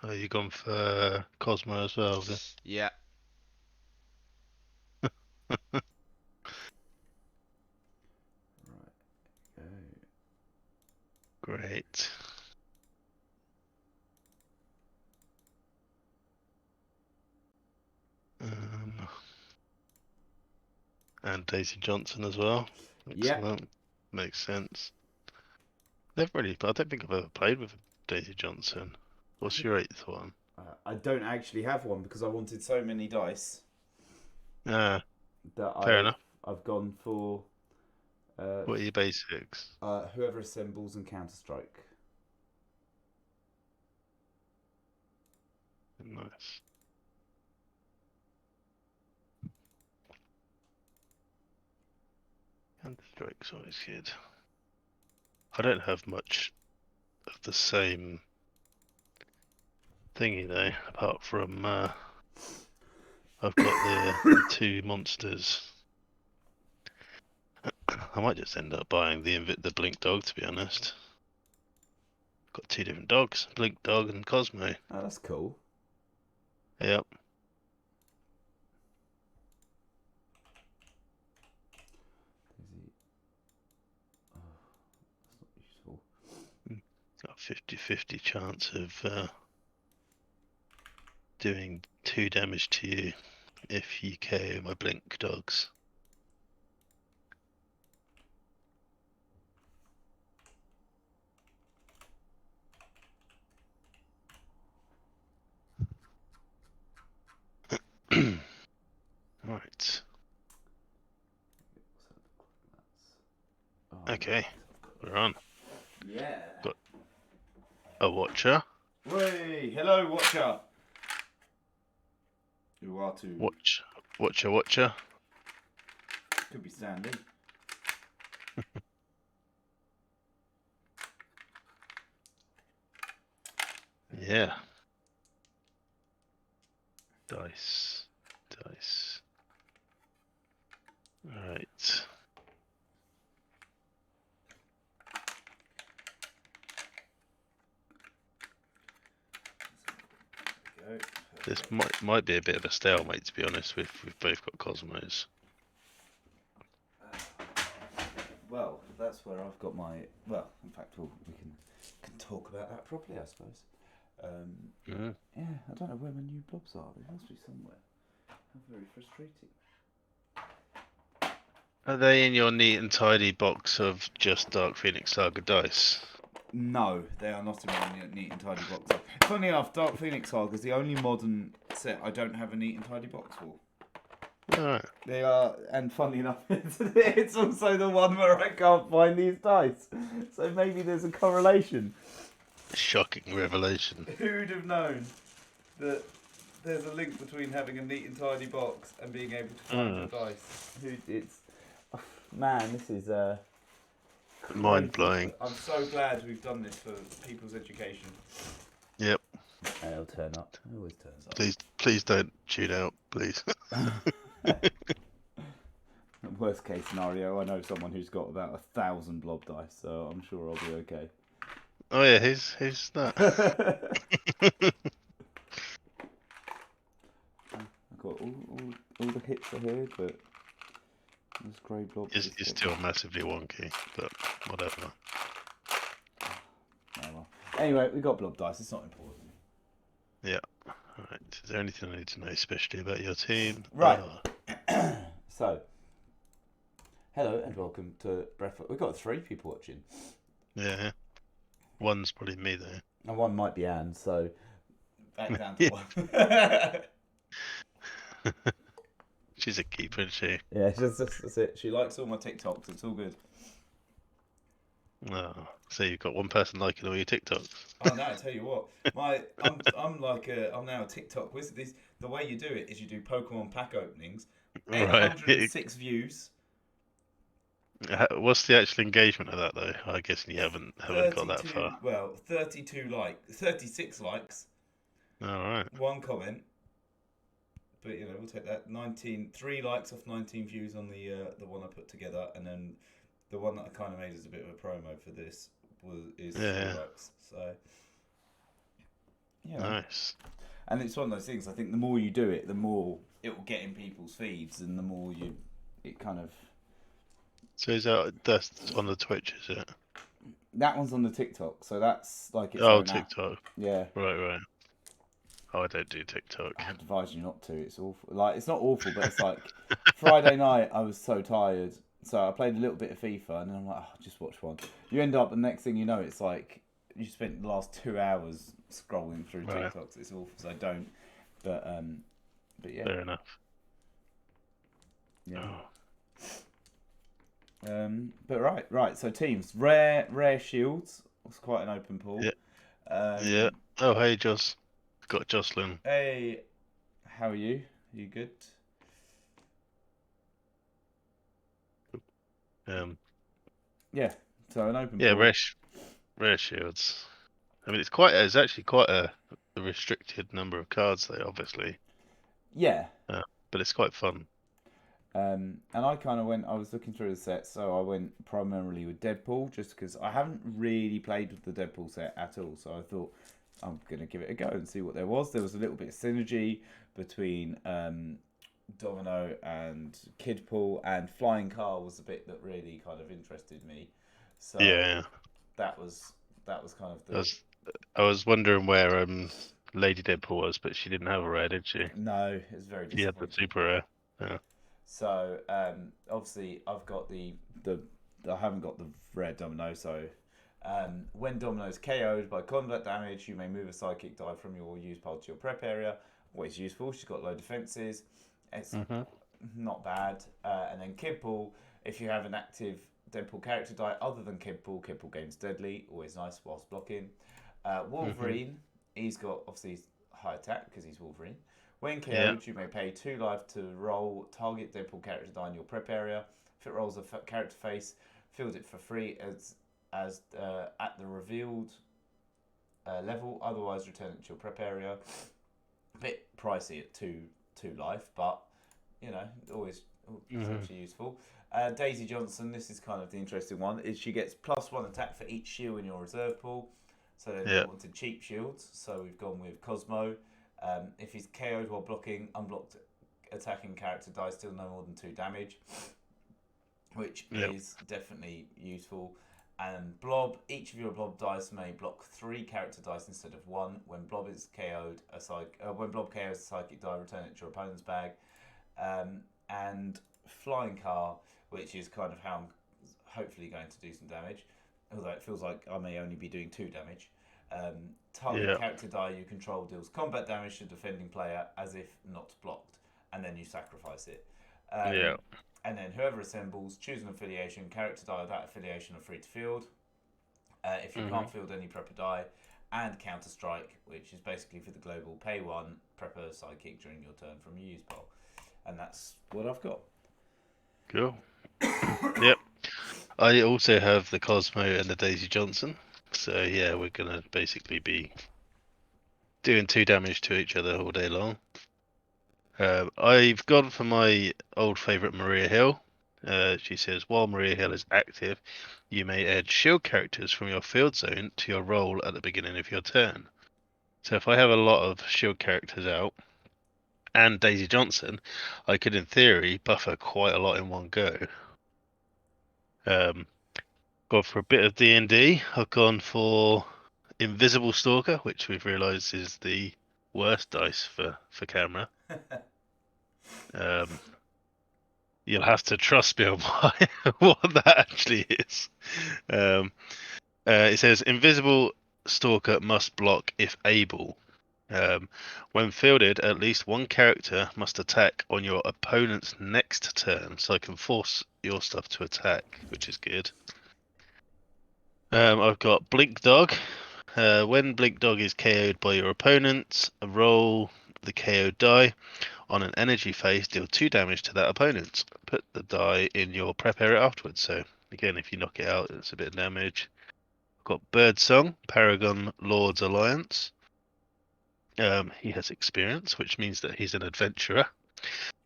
Oh, you gone for Cosmo as well, have Yeah. you? Right. Go. Great. Um, and Daisy Johnson as well. Yeah. Excellent. Makes sense. Never really, but I don't think I've ever played with Daisy Johnson. What's your eighth one? I don't actually have one because I wanted so many dice Ah, that fair I've enough. I've gone for uh, What are your basics? whoever assembles and Counter Strike. Nice. Counter Strike's always good. I don't have much of the same thingy though, apart from I've got the two monsters. I might just end up buying the Blink Dog, to be honest. Got two different dogs, Blink Dog and Cosmo. Oh, that's cool. Yep. Is he? Oh, that's not useful. Got a 50-50 chance of doing 2 damage to you if you KO my Blink Dogs. Right. Oh, Okay. right. We're on. Yeah. Got a Watcher. Hey, hello, Watcher. Who are to? Watcher. Could be Sandy. Yeah. Dice. Dice. Right. There we go. This Perfect. might be a bit of a stalemate, to be honest. We've both got Cosmos. Well, that's where I've got my. Well, in fact, we can talk about that properly, I suppose. Mm. Yeah, I don't know where my new blobs are. They must be somewhere. How very frustrating. Are they in your neat and tidy box of just Dark Phoenix Saga dice? No, they are not in my neat and tidy box. Funny enough, Dark Phoenix Saga is the only modern set I don't have a neat and tidy box for. Alright. They are, and funnily enough, it's also the one where I can't find these dice. So maybe there's a correlation. Shocking revelation. Who'd have known that there's a link between having a neat and tidy box and being able to find your dice? It's man, this is Mind crazy. blowing. I'm so glad we've done this for people's education. Yep. And it'll turn up. It always turns up. Please don't tune out, please. Worst case scenario, I know someone who's got about 1,000 blob dice, so I'm sure I'll be okay. Oh yeah, who's that? I've got all the hits are here, but this grey blob. You're still massively wonky, but whatever. Oh, well. Anyway, we got blob dice. It's not important. Yeah. Alright. Is there anything I need to know, especially about your team? Right. So, hello and welcome to Breakfast. We've got 3 people watching. Yeah. One's probably me though. And one might be Anne, so back down to Yeah. 1. She's a keeper, isn't she? Yeah, that's it. She likes all my TikToks. It's all good. Oh, so you've got one person liking all your TikToks. Oh no! I tell you what, I'm now a TikTok wizard. The way you do it is you do Pokemon pack openings, Right. 806 views, What's the actual engagement of that though? I guess you haven't got that 32 far. 36 likes, All right. 1 comment. But we'll take that. 3 likes off 19 views on the one I put together, and then the one that I kind of made as a bit of a promo for this is 3 Yeah. likes. So you know. Nice. And it's one of those things. I think the more you do it, the more it will get in people's feeds, and the more it kind of. So that's on the Twitch, is it? That one's on the TikTok, so that's like its Oh, own app. TikTok. Yeah, Right, right. Oh, I don't do TikTok. I'd advise you not to. It's awful. Like it's not awful, but it's like Friday night. I was so tired, so I played a little bit of FIFA, and then I'm like, oh, just watch one. You end up, the next thing you know, it's like you spent the last 2 hours scrolling through Right. TikToks. It's awful. So I don't. But yeah, Fair enough. yeah. Oh. But right. So teams, rare shields. It's quite an open pool. Yeah. Yeah. Oh, hey, Got Jocelyn. Hey, how are you? You good? Um. Yeah. So an open Yeah. pool. Rare shields. I mean, it's actually quite a restricted number of cards, though, obviously. Yeah. Uh, but it's quite fun. And I kind of went. I was looking through the set, so I went primarily with Deadpool, just because I haven't really played with the Deadpool set at all. So I thought I'm gonna give it a go and see what there was. There was a little bit of synergy between Domino and Kidpool, and Flying Car was the bit that really kind of interested me. So Yeah. that was kind of I the. was I was wondering where Lady Deadpool was, but she didn't have a rare, did she? No, it's very She had the disappointing. super rare. Yeah. So obviously I've got the I haven't got the rare domino. So when domino is KO'd by combat damage, you may move a psychic die from your use pile to your prep area. Always useful. She's got low defenses. It's Mhm. not bad. And then Kidpool, if you have an active Deadpool character die other than Kidpool, Kidpool gains deadly. Always nice whilst blocking. Mhm. Wolverine, he's got obviously high attack because he's Wolverine. When Yeah. KO'd, you may pay 2 life to roll target Deadpool character die in your prep area. If it rolls a character face, field it for free as at the revealed level. Otherwise, return it to your prep area. A bit pricey at two life, but you know, always Mhm. potentially useful. Daisy Johnson, this is kind of the interesting one, is she gets +1 attack for each shield in your reserve pool. So then they Yeah. wanted cheap shields, so we've gone with Cosmo. If he's KO'd while blocking, unblocked attacking character dies still no more than 2 damage, which Yeah. is definitely useful. And Blob, each of your Blob dice may block 3 character dice instead of 1. When Blob is KO'd, when Blob KOs a psychic die, return it to your opponent's bag. And Flying Car, which is kind of how I'm hopefully going to do some damage, although it feels like I may only be doing 2 damage. Target Yeah. character die you control deals combat damage to defending player as if not blocked, and then you sacrifice it. Yeah. And then whoever assembles, choose an affiliation. Character die of that affiliation are free to field. If you can't Mhm. field any prepper die, and Counter Strike, which is basically for the global pay 1 prepper sidekick during your turn from your use pole. And that's what I've got. Cool. Yep. I also have the Cosmo and the Daisy Johnson. So yeah, we're gonna basically be doing 2 damage to each other all day long. I've gone for my old favourite Maria Hill. She says, while Maria Hill is active, you may add shield characters from your field zone to your roll at the beginning of your turn. So if I have a lot of shield characters out and Daisy Johnson, I could, in theory, buffer quite a lot in one go. Gone for a bit of D&D. I've gone for Invisible Stalker, which we've realised is the worst dice for camera. Um, You'll have to trust me on what that actually is. Um, it says Invisible Stalker must block if able. When fielded, at least one character must attack on your opponent's next turn, so I can force your stuff to attack, which is good. I've got Blink Dog. When Blink Dog is KO'd by your opponent, roll the KO die. On an energy phase, deal 2 damage to that opponent. Put the die in your prep area afterwards. So again, if you knock it out, it's a bit of damage. I've got Birdsong, Paragon Lords Alliance. He has experience, which means that he's an adventurer.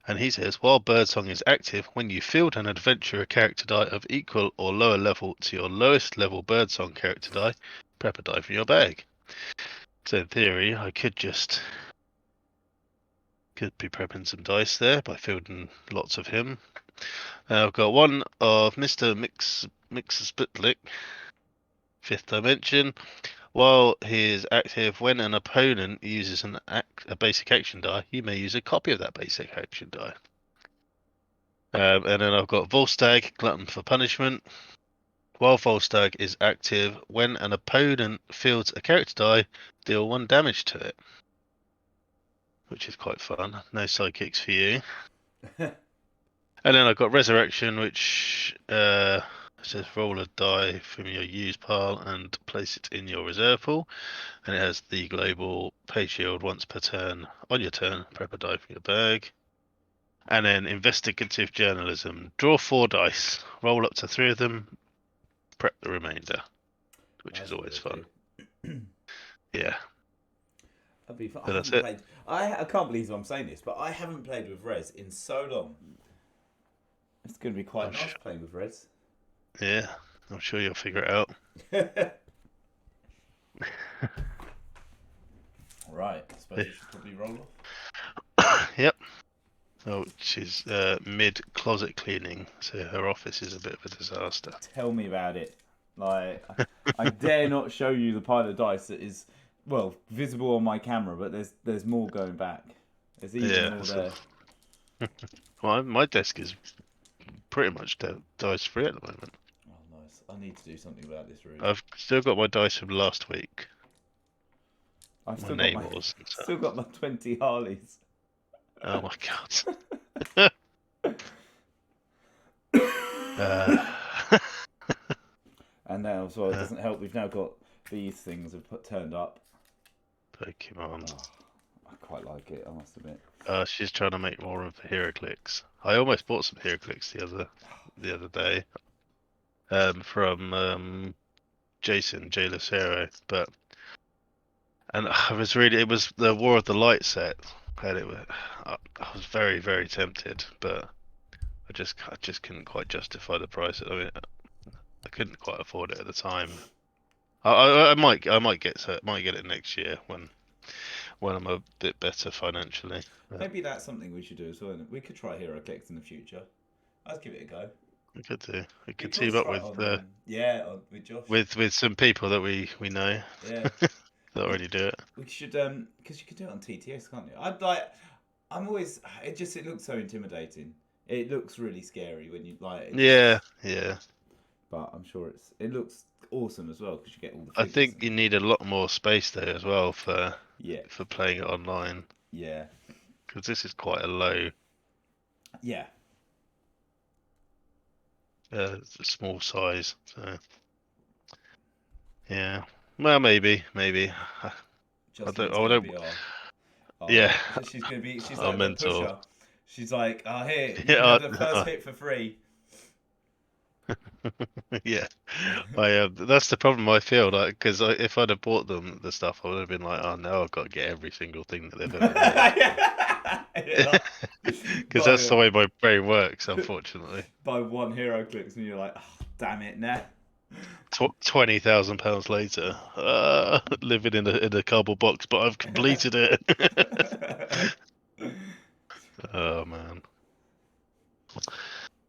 And he says, while Birdsong is active, when you field an adventurer character die of equal or lower level to your lowest level Birdsong character die, prep a die from your bag. So in theory, I could be prepping some dice there by fielding lots of him. I've got one of Mr. Mixspitlick, 5th dimension. While he is active, when an opponent uses a basic action die, you may use a copy of that basic action die. And then I've got Volstagg, Glutton for Punishment. While Volstagg is active, when an opponent fields a character die, deal 1 damage to it. Which is quite fun. No sidekicks for you. And then I've got Resurrection, which says roll a die from your use pile and place it in your reserve pool. And it has the global pay shield once per turn. On your turn, prep a die from your bag. And then Investigative Journalism. Draw 4 dice, roll up to 3 of them, prep the remainder. Which That's is always fun. Yeah. That'd be fun. So I that's haven't it. played. I can't believe I'm saying this, but I haven't played with Rez in so long. It's going to be quite nice playing with Rez. Yeah, I'm sure you'll figure it out. Right, I suppose we should probably roll off. Yep. Oh, she's mid-closet cleaning, so her office is a bit of a disaster. Tell me about it. Like, I dare not show you the pile of dice that is, well, visible on my camera, but there's more going back. There's even more there. Well, my desk is pretty much dice free at the moment. Oh, nice. I need to do something about this room. I've still got my dice from last week. I've My still got Namors. still got my 20 Harleys. Oh my god. And now, so it doesn't help. We've now got these things have turned up. Pokemon. Oh, I quite like it, I must admit. She's trying to make more of the HeroClix. I almost bought some HeroClix the other day. From Jason J. Lucero, and it was the War of the Light set, and I was very, very tempted, but I just couldn't quite justify the price. I mean, I couldn't quite afford it at the time. I might get it next year when I'm a bit better financially. Maybe that's something we should do as well. We could try HeroClix in the future. Let's give it a go. We could do. We could Because team up try with it on, with Josh. with some people that we know. Yeah. that already do it. We should because you could do it on TTS, can't you? I'm always it looks so intimidating. It looks really scary when you Yeah. But I'm sure it looks awesome as well because you get all the I figures. think you need a lot more space there as well for playing it online. Yeah. Because this is quite a low. Yeah. It's a small size, so yeah. Well, maybe. Jocelyn's gonna be yeah. She's gonna be. She's Our like the mentor. pusher. She's like, here, you Yeah, can have the first hit for free. yeah. That's the problem I feel like because if I'd have bought them the stuff, I would have been like, oh no, I've got to get every single thing that they've ever made. Because that's the way my brain works, unfortunately. Buy one HeroClix and you're like, oh, damn it, nah. £20,000 later, living in a cardboard box, but I've completed it. Oh man.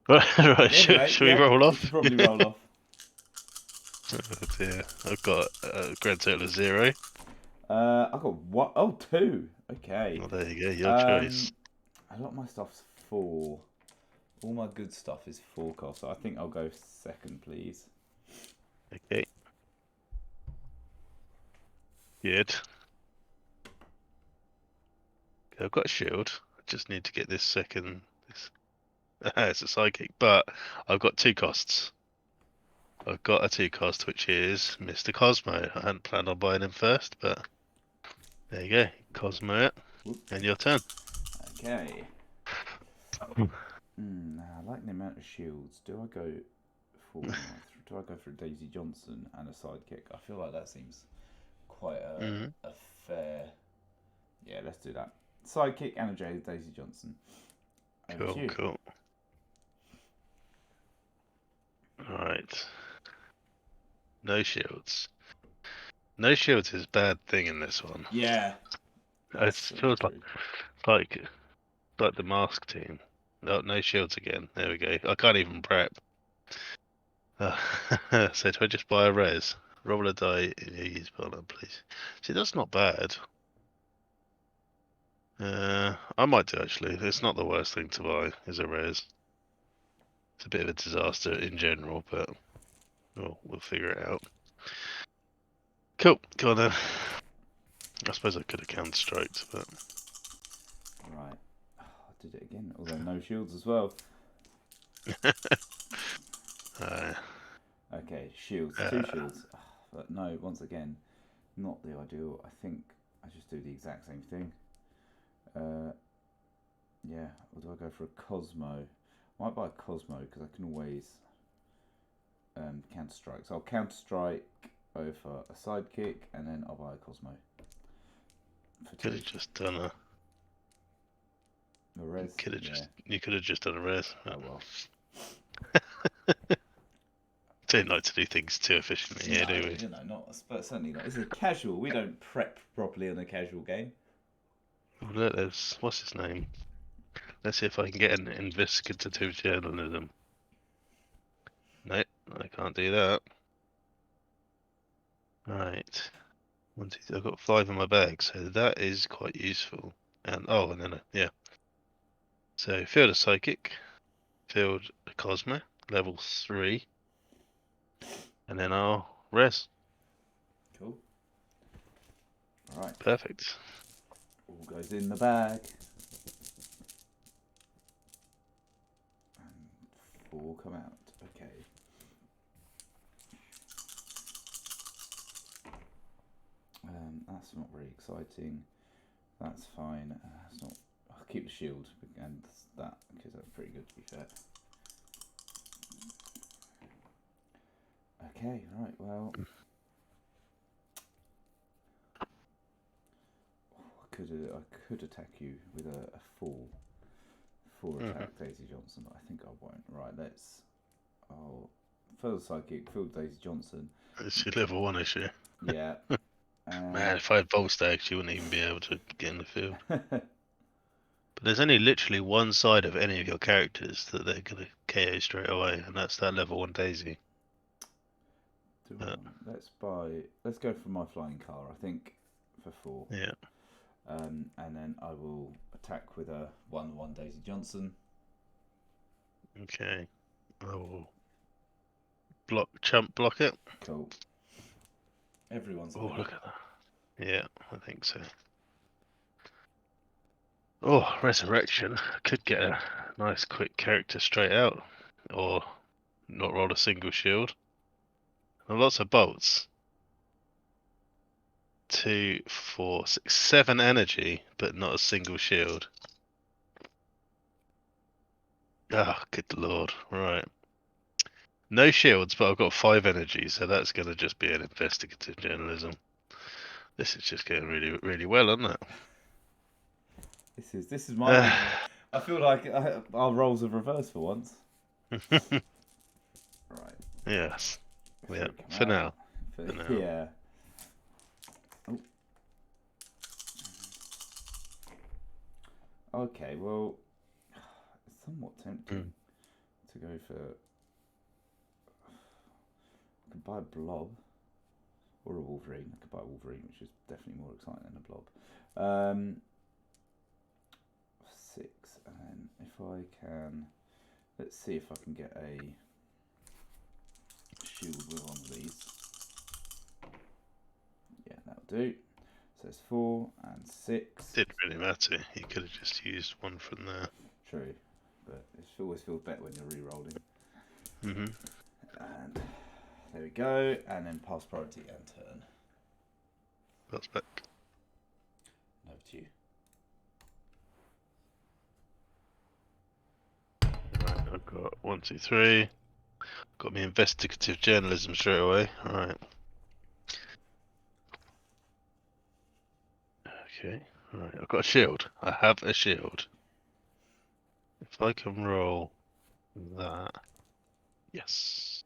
Right, should we roll off? We can probably roll off. Oh dear, I've got a grand total of 0. I've got what? Oh, 2. Okay. Well, there you go, your choice. A lot of my stuff's 4. All my good stuff is 4 cost, so I think I'll go second, please. Okay. Good. Okay, I've got a shield. I just need to get this second. It's a psychic, but I've got 2 costs. I've got a 2 cost, which is Mr. Cosmo. I hadn't planned on buying him first, but there you go. Cosmo it. And your turn. Okay. I like the amount of shields. Do I go for Daisy Johnson and a sidekick? I feel like that seems quite a fair. Yeah, let's do that. Sidekick and a Daisy Johnson. Cool. Alright. No shields. No shields is a bad thing in this one. Yeah. It feels true. like the mask team. No shields again. There we go. I can't even prep. So do I just buy a res? Roll a die in your use partner, please. See, that's not bad. I might do actually. It's not the worst thing to buy, is a res. It's a bit of a disaster in general, but we'll figure it out. Cool, go on then. I suppose I could have counter-striked, but Right. Oh, I did it again. Although no shields as well. Okay, shields. 2 shields. But no, once again, not the ideal. I think I just do the exact same thing. Yeah, or do I go for a Cosmo? I might buy a Cosmo because I can always counter strike. So I'll counter strike over a sidekick and then I'll buy a Cosmo. could have just done a res. You could have just done a res. Oh well. Don't like to do things too efficiently here, do we? You know, not, but certainly not. This is a casual. We don't prep properly on a casual game. Well, there's what's his name? Let's see if I can get an investigative journalism. No, I can't do that. Right. I've got 5 in my bag, so that is quite useful. And and then yeah. So field a psychic, field a Cosmo, level 3, and then I'll res. Cool. All right. Perfect. All goes in the bag. And 4 come out. Okay. That's not very exciting. That's fine. That's not. I'll keep the shield and that because that's pretty good to be fair. Okay, right. Well, I could attack you with a 4 attack Daisy Johnson, but I think I won't. Right. I'll fill the psychic, fill Daisy Johnson. It's your level 1 issue. Yeah. Man, if I had Volt Stacks, you wouldn't even be able to get in the field. But there's only literally one side of any of your characters that they're going to KO straight away, and that's that level 1 Daisy. Let's go for my flying car, I think, for 4. Yeah. And then I will attack with a 1/1 Daisy Johnson. Okay. I will chump block it. Cool. Everyone's. Oh, look at that. Yeah, I think so. Oh, Resurrection. Could get a nice quick character straight out. Or not roll a single shield. And lots of bolts. 2, 4, 6, 7 energy, but not a single shield. Oh, good lord. Right. No shields, but I've got 5 energy, so that's going to just be an investigative journalism. This is just going really, really well, isn't it? This is my. I feel like our roles are reversed for once. Right. Yes. Yeah. For now. Yeah. Oh. Okay. Well, it's somewhat tempting to go for. I could buy a blob or a Wolverine. I could buy a Wolverine, which is definitely more exciting than a blob. 6, and then if I can, let's see if I can get a shield with one of these. Yeah, that'll do. So it's 4 and 6. Didn't really matter. You could have just used one from there. True, but it always feels better when you're re-rolling. And there we go, and then pass priority and turn. That's back. Over to you. Right, I've got 1, 2, 3. Got me investigative journalism straight away. Alright. Okay. Alright, I've got a shield. I have a shield. If I can roll that. Yes.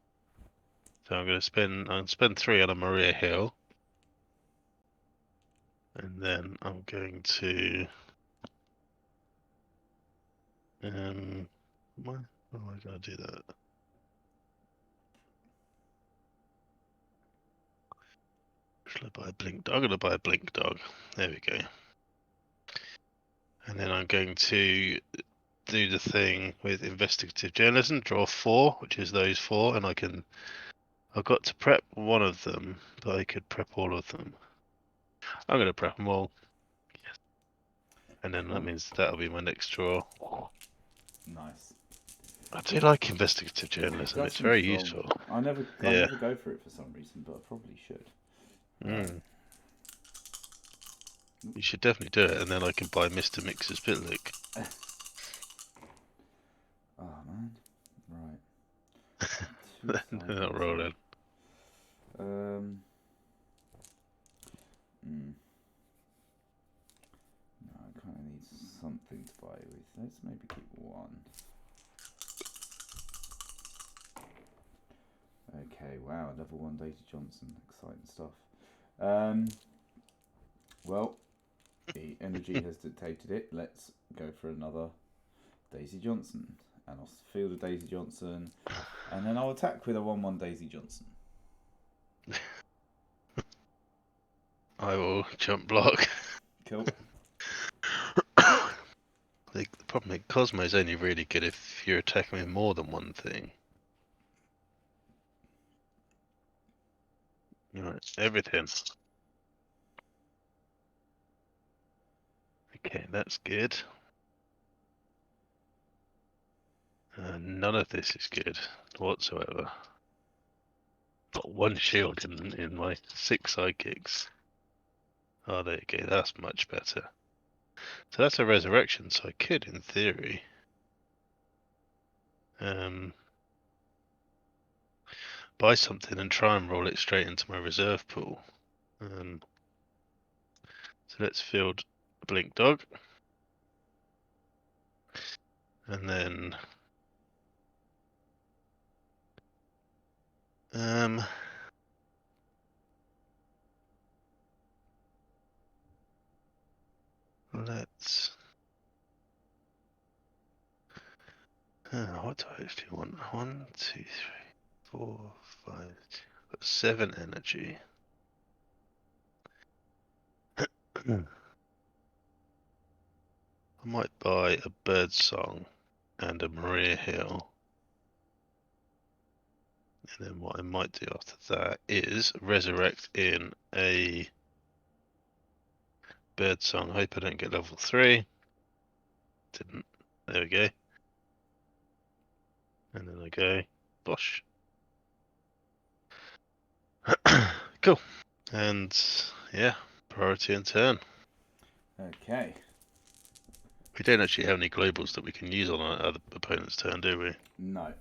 So I'm gonna spend 3 on a Maria Hill. And then I'm going to why am I going to do that? Should I buy a blink dog? I'm going to buy a blink dog. There we go. And then I'm going to do the thing with investigative journalism, draw 4, which is those 4, and I've got to prep one of them, but I could prep all of them. I'm going to prep them all. Yes. And then that means that'll be my next draw. Nice. I do like investigative journalism, Does it's seem very strong. useful. I never go for it for some reason, but I probably should. Mm. You should definitely do it, and then I can buy Mr. Mixer's Bitlick. Oh man, right. They're not rolling. No, I kind of need something to buy with. Let's maybe keep 1. Okay, wow, level 1 Daisy Johnson, exciting stuff. Well, the energy has dictated it. Let's go for another Daisy Johnson. And I'll field a Daisy Johnson, and then I'll attack with a 1/1 Daisy Johnson. I will jump block. Cool. The problem is Cosmo's only really good if you're attacking with more than one thing. Right, everything. Okay, that's good. None of this is good whatsoever. Got 1 shield in my 6 sidekicks. Oh, there you go. That's much better. So that's a resurrection. So I could, in theory, buy something and try and roll it straight into my reserve pool. So let's field a blink dog, and then let's. What do I actually want? 1, 2, 3, 4, 5. Got 7 energy. I might buy a bird song and a Maria Hill. And then what I might do after that is resurrect in a bird song. Hope I don't get level 3. Didn't. There we go. And then I go Bosh. Cool. And yeah, priority and turn. Okay. We don't actually have any globals that we can use on our other opponent's turn, do we? No.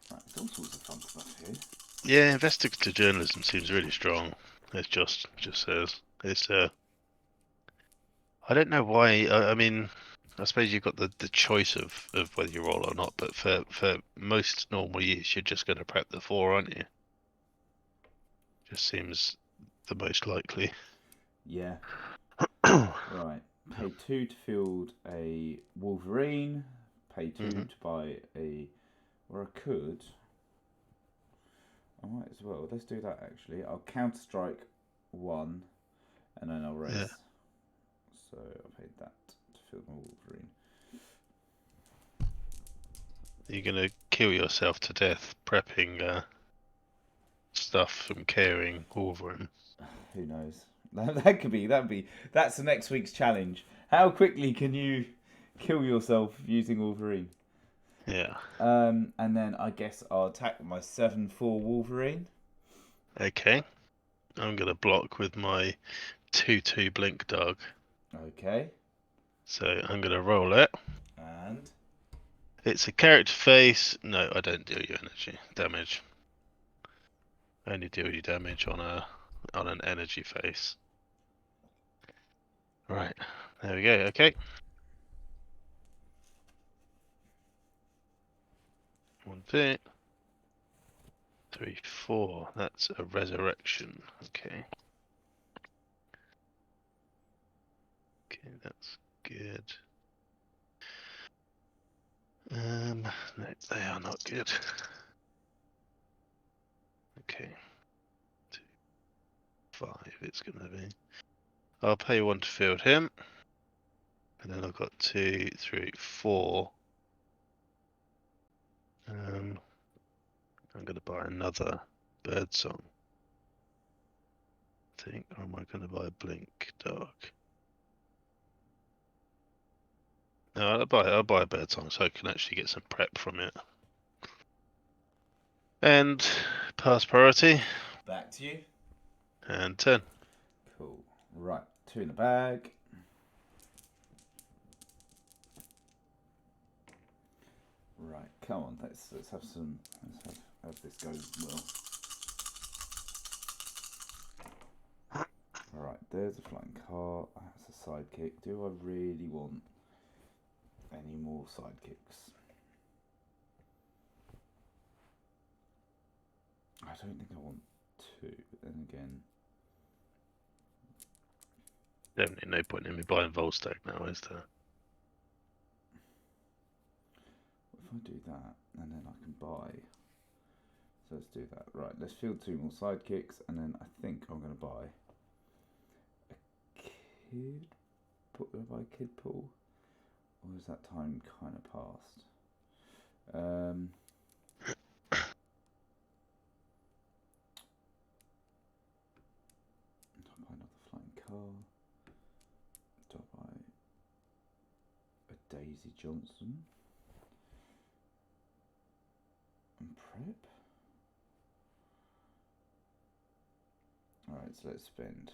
Right, there's all sorts of fun stuff here. Yeah, investigative journalism seems really strong. It just says it's. I don't know why. I mean, I suppose you've got the choice of whether you roll or not, but for most normal use, you're just going to prep the 4, aren't you? Just seems the most likely. Yeah. Right. Pay 2 to field a Wolverine. Pay 2 to buy a. Or I could. I might as well. Let's do that actually. I'll counter strike 1, and then I'll raise. Yeah. So I paid that to field my Wolverine. You're going to kill yourself to death prepping stuff from caring Wolverine. Who knows? That's the next week's challenge. How quickly can you kill yourself using Wolverine? Yeah. And then I guess I'll attack with my 7/4 Wolverine. Okay. I'm going to block with my 2/2 blink dog. Okay. So I'm going to roll it. And It's a character face. No, I don't deal you energy damage. I only deal you damage on an energy face. Right. There we go. Okay. 1, 2, 3, 4. That's a resurrection. Okay. Okay, that's good. No, they are not good. Okay. 2, 5 it's gonna be. I'll pay 1 to field him. And then I've got 2, 3, 4. I'm gonna buy another bird song. I think, or am I gonna buy a blink dark? No, I'll buy a bird song so I can actually get some prep from it. And pass priority Back to you. and turn. Cool. Right, 2 in the bag. Right, come on. Let's have some. Let's have this go well. Alright, there's a flying car. That's a sidekick. Do I really want any more sidekicks? I don't think I want 2, but then again. Definitely no point in me buying Volstagg now, is there? If I do that, and then I can buy. So let's do that. Right, let's field 2 more sidekicks, and then I think I'm going to buy a kid. Put a kid pool, or is that time kind of passed? Do I buy another flying car? Do I buy a Daisy Johnson and prep? Alright, so let's spend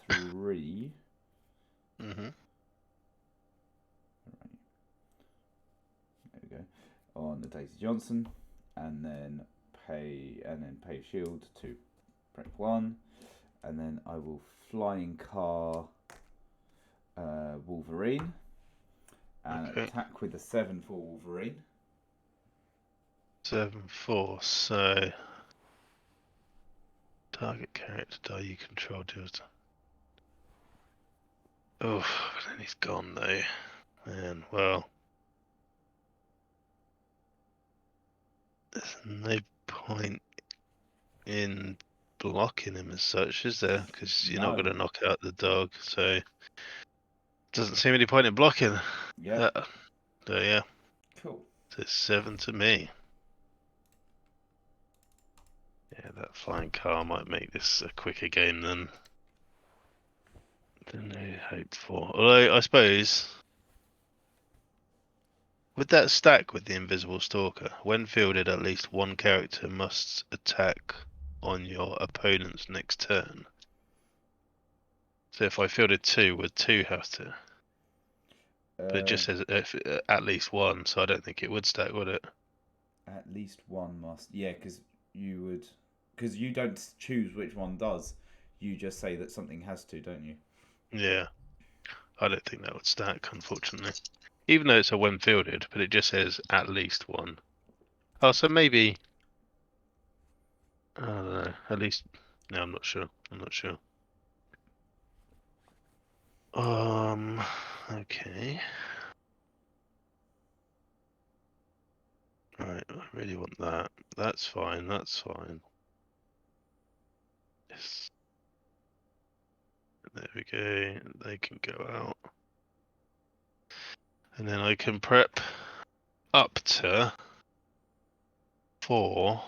3. Mm-hmm. Right. There we go. On the Daisy Johnson, and then pay shield to prep 1, and then I will flying car Wolverine and attack with a 7 for Wolverine. 7/4. So target character die you control deals. Oh, then he's gone though. Man, well, there's no point in blocking him as such, is there? Because you're not going to knock out the dog, so doesn't seem any point in blocking. Yeah. So yeah. Cool. So 7 to me. Yeah, that flying car might make this a quicker game than I hoped for. Although I suppose with that stack with the invisible stalker, when fielded, at least one character must attack on your opponent's next turn. So if I fielded 2, would 2 have to? But it just says at least 1, so I don't think it would stack, would it? At least 1 must. Yeah, because you don't choose which one does. You just say that something has to, don't you? Yeah. I don't think that would stack, unfortunately. Even though it's a when fielded, but it just says at least 1. Oh, so maybe... I don't know. At least... No, I'm not sure. I'm not sure. Okay. Right, I really want that. That's fine, that's fine. Yes. There we go. They can go out. And then I can prep up to 4.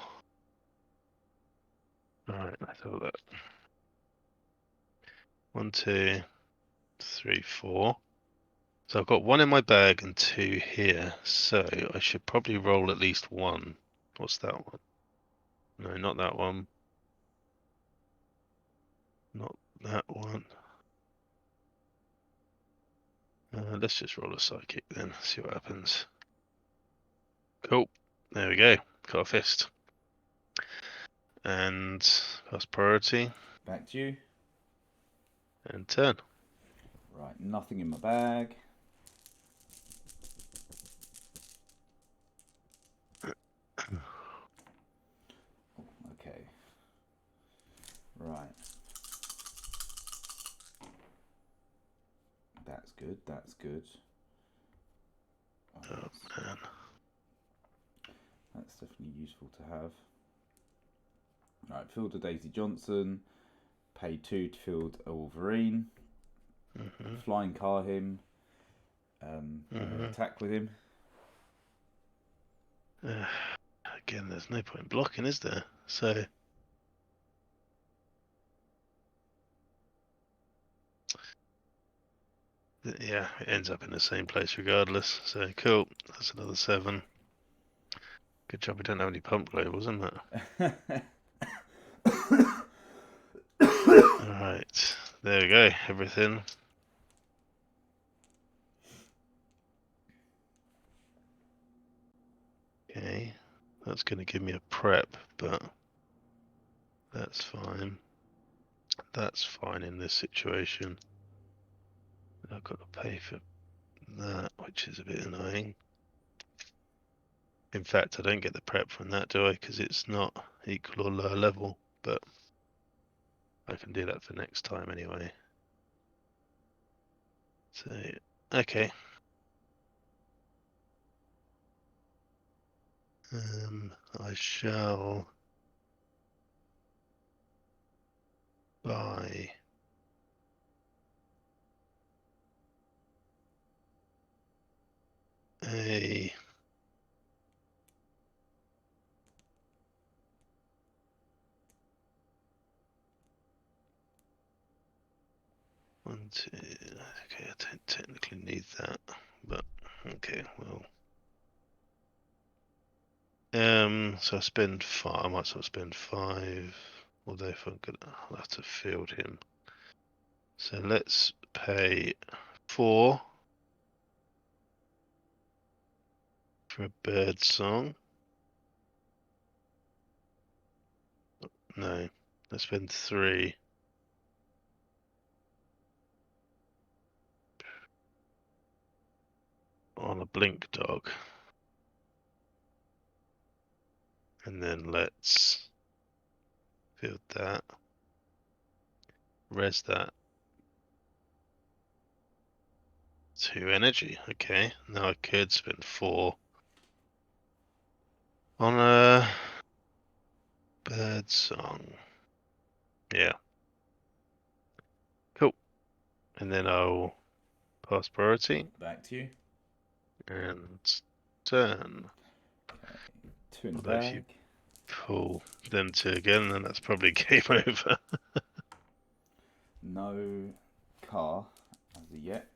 Alright, let's have that. 1, 2, 3, 4. So I've got 1 in my bag and 2 here. So I should probably roll at least 1. What's that one? No, not that one. Not that one. Let's just roll a psychic then, see what happens. Cool. There we go. Got a fist. And pass priority. Back to you. And turn. Right, nothing in my bag. Okay. Right. That's good. That's good. Oh man. That's definitely useful to have. Right, field a Daisy Johnson. Pay 2 to field a Wolverine. Flying car him. And then attack with him. Again, there's no point in blocking, is there? So. Yeah, it ends up in the same place regardless. So cool. That's another 7. Good job we don't have any pump globals, isn't it? Alright. There we go. Everything. Okay. That's going to give me a prep, but that's fine. That's fine in this situation. I've got to pay for that, which is a bit annoying. In fact, I don't get the prep from that, do I? Because it's not equal or lower level, but I can do that for next time anyway. So, okay. I shall buy a one, two. Okay, I don't technically need that, but okay, well. So I spend 5. I might as well spend 5. Although if I'm gonna, I'll have to field him. So let's pay 4 for a bird song. No, let's spend 3. On a blink dog. And then let's field that. Res that. 2 energy. Okay, now I could spend 4 on a bird song. Yeah. Cool. And then I'll pass priority Back to you. and turn. Okay. 2 in the Although if you bag. pull them 2 again, then that's probably game over. No car as of yet.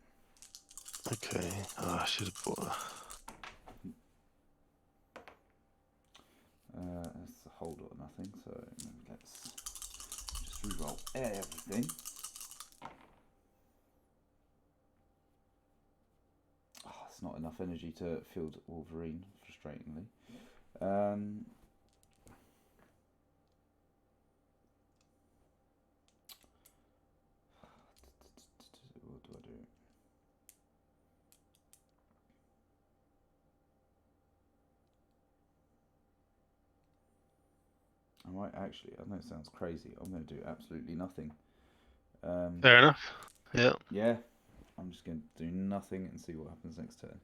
Okay. Oh, I should have bought. That's a whole lot of nothing, so let's just re-roll everything. Oh, it's not enough energy to field Wolverine, frustratingly. What do I do? I might actually, I know it sounds crazy, I'm going to do absolutely nothing. Fair enough. Yeah. Yeah, I'm just going to do nothing and see what happens next turn.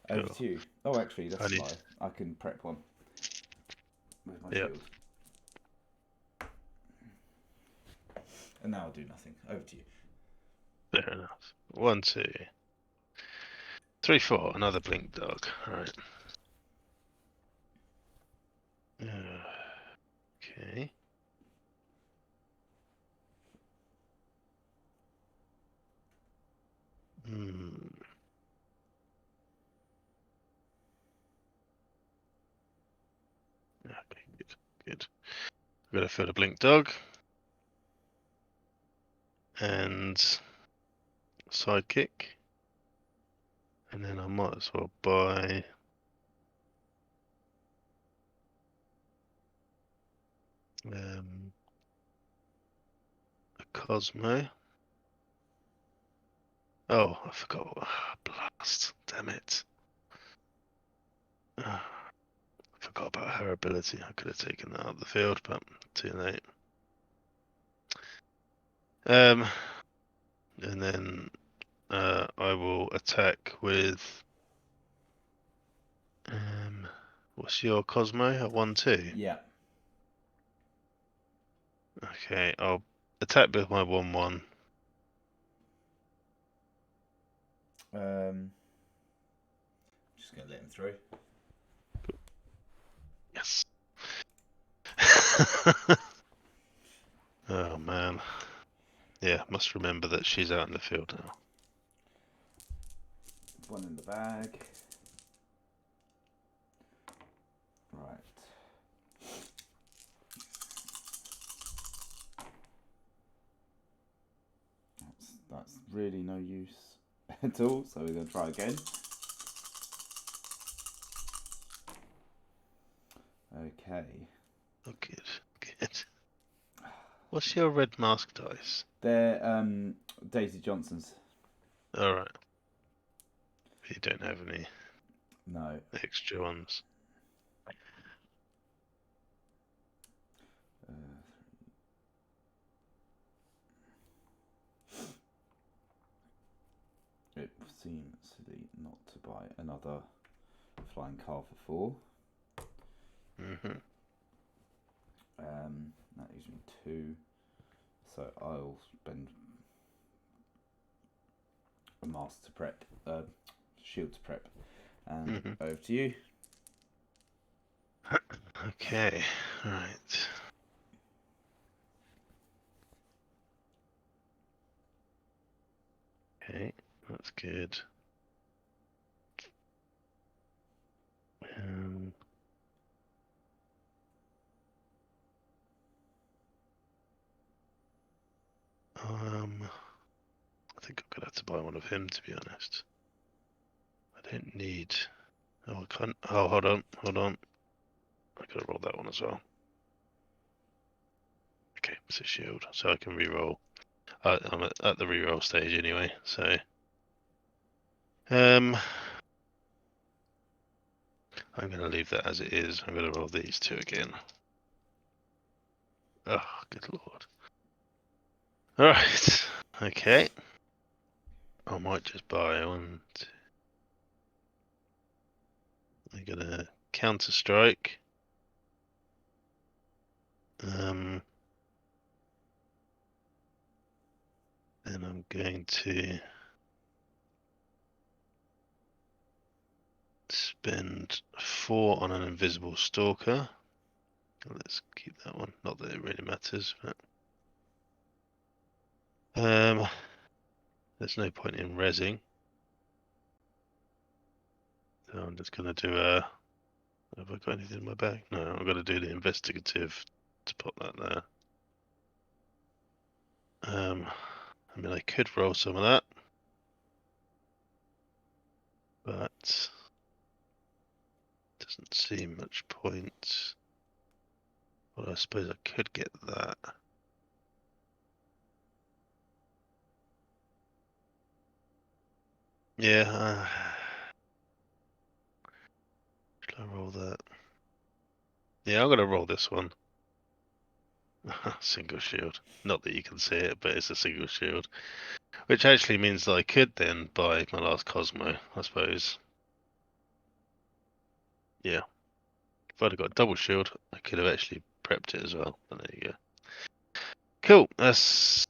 Cool. Over to you. Oh, actually, that's a lie. I can prep one with my shield. And now I'll do nothing. Over to you. Fair enough. 1, 2, 3, 4. Another blink dog. Alright. Okay. Okay, good. I'm gonna field a blink dog. And sidekick. And then I might as well buy a Cosmo. Oh, I forgot. Blast. Damn it. I forgot about her ability. I could have taken that out of the field, but too late. And then I will attack with. What's your Cosmo? A 1/2? Yeah. Okay, I'll attack with my 1/1. Just gonna let him through. Yes. Oh man. Yeah, must remember that she's out in the field now. One in the bag. Right. That's really no use at all, so we're going to try again. Okay. Oh, good, good. What's your red mask dice? They're Daisy Johnson's. Alright. You don't have any No. extra ones. It seems silly not to buy another flying car for 4. Mm-hmm. That gives me 2. So I'll spend a mask to prep, shield to prep, and over to you. Okay, right. Okay, that's good. I think I'm gonna have to buy one of him, to be honest. I don't need. Oh, I can't. Oh, hold on. I gotta roll that one as well. Okay, it's a shield, so I can re-roll. I'm at the re-roll stage anyway, so. I'm gonna leave that as it is. I'm gonna roll these 2 again. Oh, good lord. Alright, okay. I might just buy one. I'm gonna counter strike. Then I'm going to spend 4 on an invisible stalker. Let's keep that one. Not that it really matters, but there's no point in rezzing. So I'm just gonna do a. Have I got anything in my bag? No, I'm gonna do the investigative to put that there. I mean, I could roll some of that, but doesn't seem much point. Well, I suppose I could get that. Yeah. Should I roll that? Yeah, I'm gonna roll this one. Single shield. Not that you can see it, but it's a single shield. Which actually means that I could then buy my last Cosmo, I suppose. Yeah. If I'd have got a double shield, I could have actually prepped it as well. But there you go. Cool. That's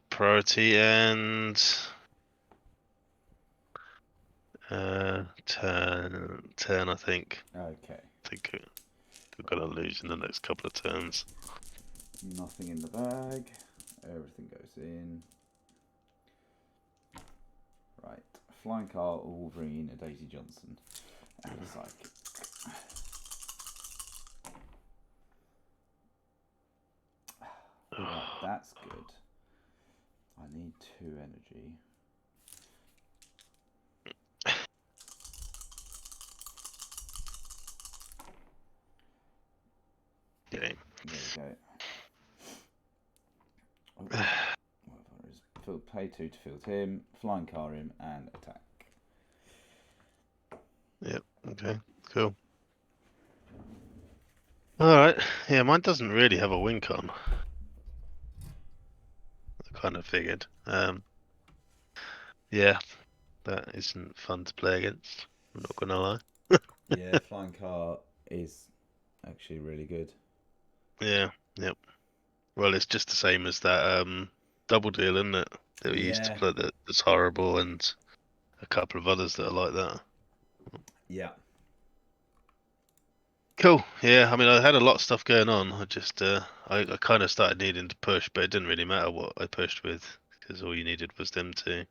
priority and turn, I think. Okay. I think we're gonna lose in the next couple of turns. Nothing in the bag. Everything goes in. Right. Flying car, a Wolverine, a Daisy Johnson, and a psychic. Right, that's good. I need 2 energy. Okay. There we go. Pay 2 to field him, flying car him, and attack. Yep. Okay. Cool. All right. Yeah, mine doesn't really have a wing con. I kind of figured. Yeah, that isn't fun to play against. I'm not gonna lie. Yeah, flying car is actually really good. Yeah, yep. Well, it's just the same as that double deal, isn't it? That we used to Yeah, play that's horrible, and a couple of others that are like that. yeah. Cool. Yeah, I mean, I had a lot of stuff going on. I kind of started needing to push, but it didn't really matter what I pushed with because all you needed was them to.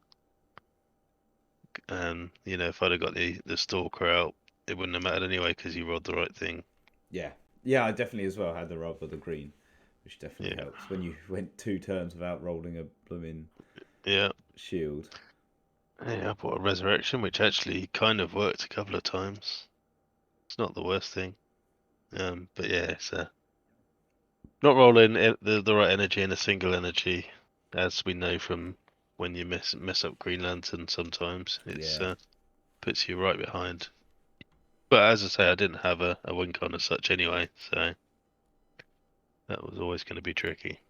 And if I'd have got the stalker out, it wouldn't have mattered anyway because you rolled the right thing. Yeah, yeah. I definitely as well had the rub of the green, which definitely Yeah, helps when you went 2 turns without rolling a blooming yeah, shield. yeah. I bought a resurrection, which actually kind of worked a couple of times. It's not the worst thing. But yeah, it's not rolling the right energy in a single energy, as we know from when you mess up Green Lantern. Sometimes it's Yeah. puts you right behind. But as I say, I didn't have a win con as such anyway, so that was always going to be tricky.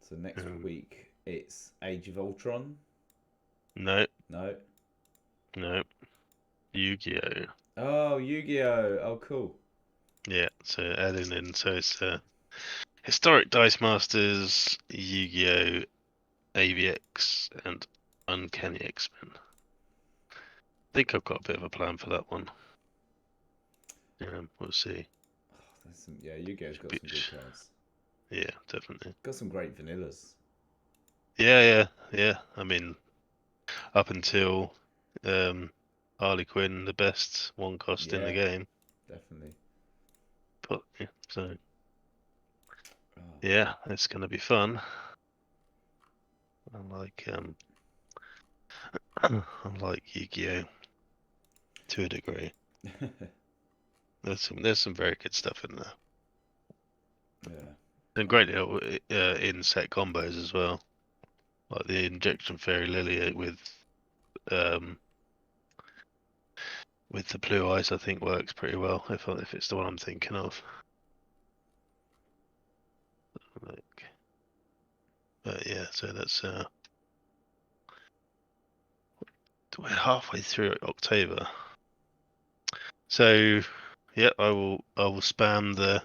So next Um, week it's Age of Ultron. no, No. no, Yu-Gi-Oh. Oh, Yu-Gi-Oh. Oh, cool. Yeah, so adding in, so it's Historic Dice Masters, Yu-Gi-Oh, AVX, and Uncanny X-Men. Think I've got a bit of a plan for that one. We'll see. Yeah, Yu-Gi-Oh's Should got be, some good cards. yeah, definitely. Got some great vanillas. Yeah, yeah, yeah. I mean, up until um, Harley Quinn, the best one cost in the Yeah, game. definitely. But yeah, so Oh. yeah, it's gonna be fun. Unlike unlike Yu-Gi-Oh to a degree. There's some very good stuff in there. Yeah. And great in-set combos as well. Like the Injection Fairy Lily um with the blue eyes, I think works pretty well if it's the one I'm thinking of. Like, but yeah, so that's we're halfway through October. So yeah, I will spam the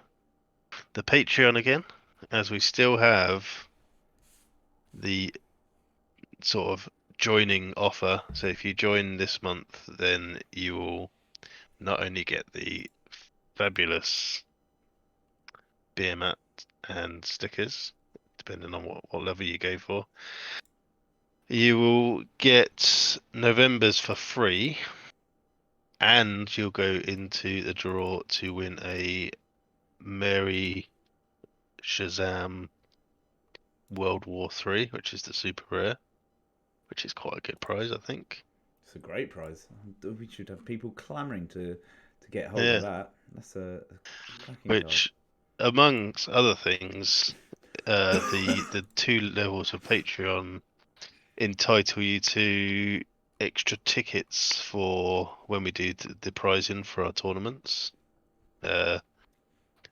Patreon again, as we still have the sort of joining offer. So if you join this month, then you will not only get the fabulous beer mat and stickers, depending on what level you go for. You will get November's for free, and you'll go into the draw to win a Mary Shazam World War Three, which is the super rare, which is quite a good prize, I think. It's a great prize. We should have people clamouring to get hold of Yeah, that. That's a cracking card. which, amongst other things, the two levels of Patreon entitle you to extra tickets for when we do the prizing for our tournaments. Uh,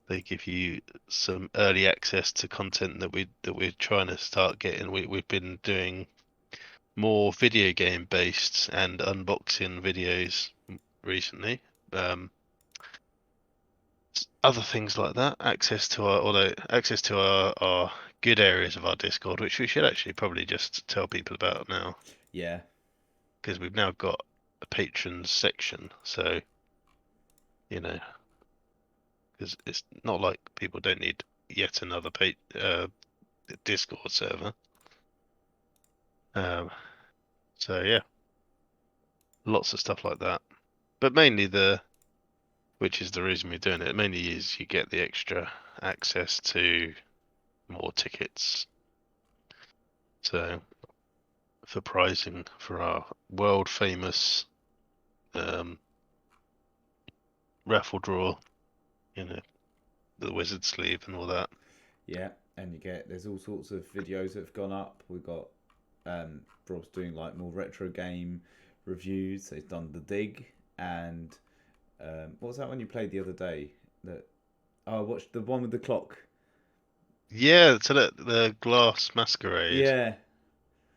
they give you some early access to content that we're trying to start getting. We've been doing more video game based and unboxing videos recently. Other things like that, access to our good areas of our Discord, which we should actually probably just tell people about now, Yeah, because we've now got a patrons section. So, you know, because it's not like people don't need yet another Discord server. Um, so yeah, lots of stuff like that. But mainly which is the reason we're doing it, mainly is you get the extra access to more tickets. So for pricing for our world famous um, raffle draw, you know, the wizard sleeve and all that. yeah. And there's all sorts of videos that have gone up. We've got Rob's doing like more retro game reviews. So he's done the dig and what was that one you played the other day? That I watched the one with the clock. Yeah, so the glass masquerade. Yeah,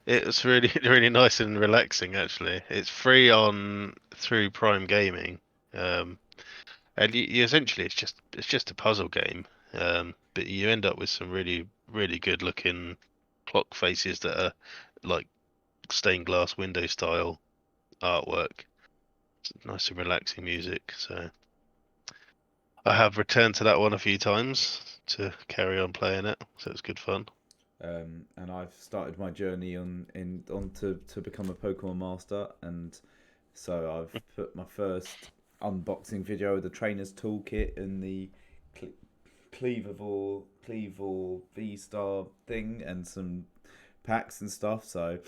It was really really nice and relaxing actually. It's free on through Prime Gaming, um, and you essentially it's just a puzzle game, but you end up with some really really good looking clock faces that are like stained glass window style artwork. It's nice and relaxing music. So I have returned to that one a few times to carry on playing it, so it's good fun. And I've started my journey on to become a Pokemon master, and so I've put my first unboxing video of the trainer's toolkit and the cle Cleavor V Star thing and some packs and stuff. So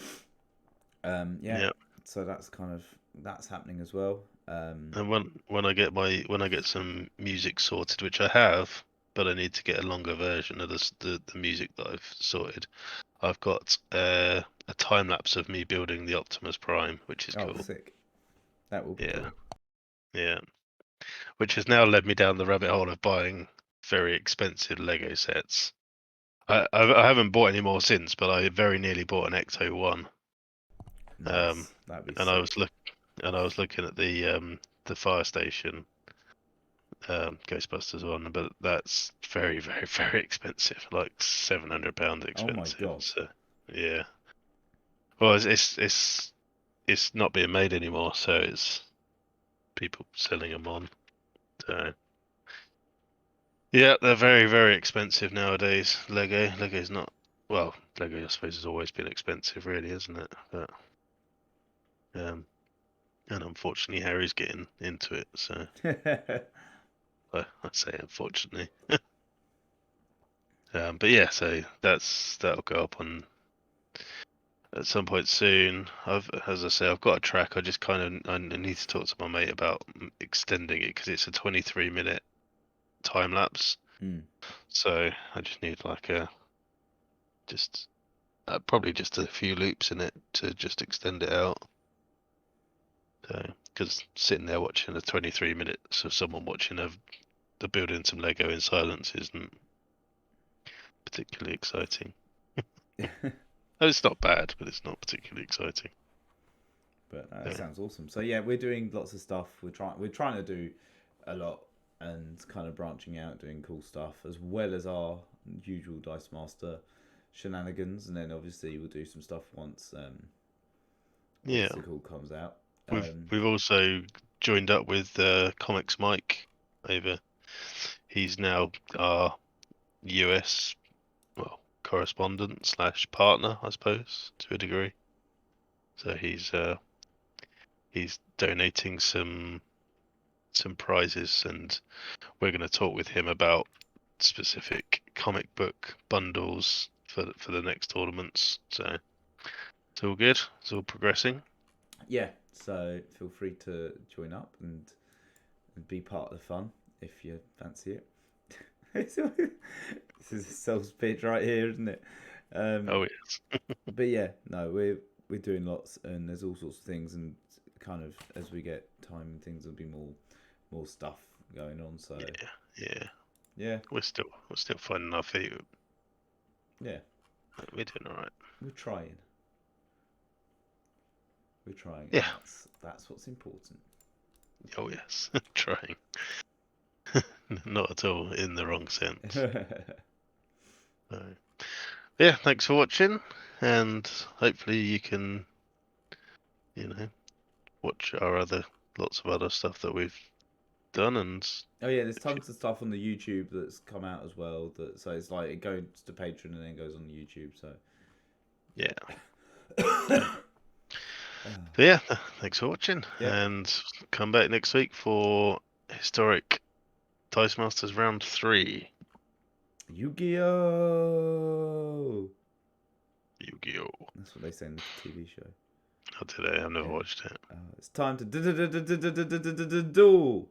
yeah, Yeah. so that's happening as well. And when I get some music sorted, which I have, but I need to get a longer version of the music that I've sorted. I've got a time lapse of me building the Optimus Prime, which is Oh, cool. sick! That will be Yeah, cool. yeah. Which has now led me down the rabbit hole of buying very expensive Lego sets. I haven't bought any more since, but I very nearly bought an Ecto one. Um, Nice. That'd be and I was sick. looking at the fire station Ghostbusters one, but that's very, very, very expensive, like £700 Oh my expensive. god. So yeah, well, it's not being made anymore, so it's people selling them on. So yeah, they're very, very expensive nowadays. Lego's not well. Lego, I suppose, has always been expensive, really, isn't it? But um, and unfortunately, Harry's getting into it. So I say unfortunately. But yeah, so that'll go up on at some point soon. As I say, I've got a track. I just kind of I need to talk to my mate about extending it because it's a 23-minute time lapse. Hmm. So I just need like just probably just a few loops in it to just extend it out. So because sitting there watching a 23 minutes of someone watching the building some Lego in silence isn't particularly exciting. Oh, it's not bad, but it's not particularly exciting. But that So, sounds awesome. So yeah, we're doing lots of stuff. We're trying to do a lot and kind of branching out, doing cool stuff as well as our usual Dice Master shenanigans. And then obviously we'll do some stuff once yeah. the call comes out. We've also joined up with Comics Mike over. He's now our US correspondent slash partner, I suppose, to a degree. So he's donating some prizes, and we're going to talk with him about specific comic book bundles for the next tournaments. So it's all good. It's all progressing. Yeah, so feel free to join up and be part of the fun if you fancy it. This is a sales pitch right here, isn't it? Um, Oh yes. but yeah, no, we're doing lots, and there's all sorts of things, and kind of as we get time and things, there'll be more stuff going on. So Yeah, yeah. yeah, We're still finding our feet. yeah, We're doing all right. we're trying, we're trying, and Yeah. that's what's important. Oh yes. Trying. Not at all in the wrong sense. So, yeah, thanks for watching, and hopefully you can, you know, watch our other lots of other stuff that we've done, and Oh yeah, there's tons of stuff on the YouTube that's come out as well. That so it's like it goes to Patreon and then goes on YouTube. So yeah. yeah, So yeah, thanks for watching, yeah. and come back next week for historic Dice Masters round 3. Yu-Gi-Oh! Yu-Gi-Oh! That's what they say in the TV show. Not today. I've never Yeah. watched it. It's time to duel.